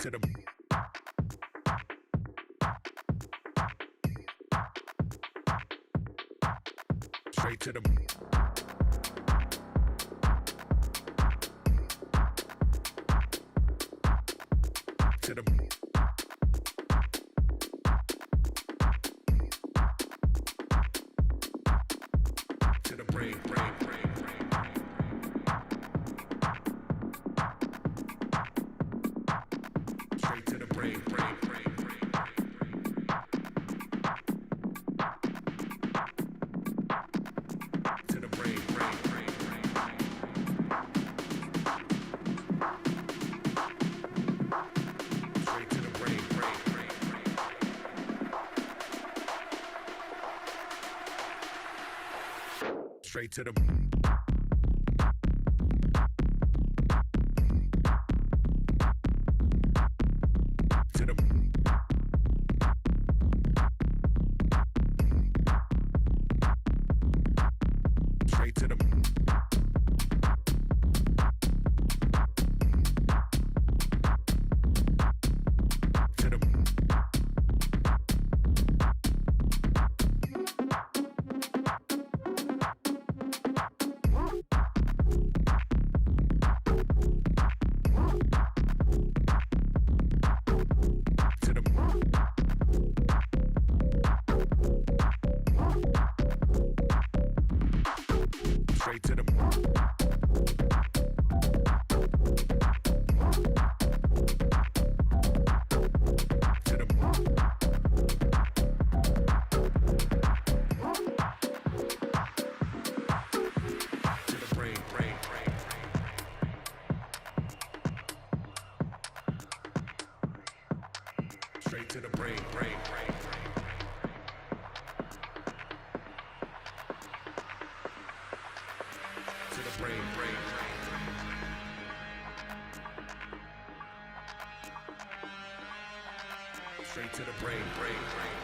to the straight to the to the to the brain. Straight to the brain. To the brain. Straight to the brain. Straight to the to the straight to the to the straight to the to the to the brain. Straight to the brain. To the brain. Straight to the brain.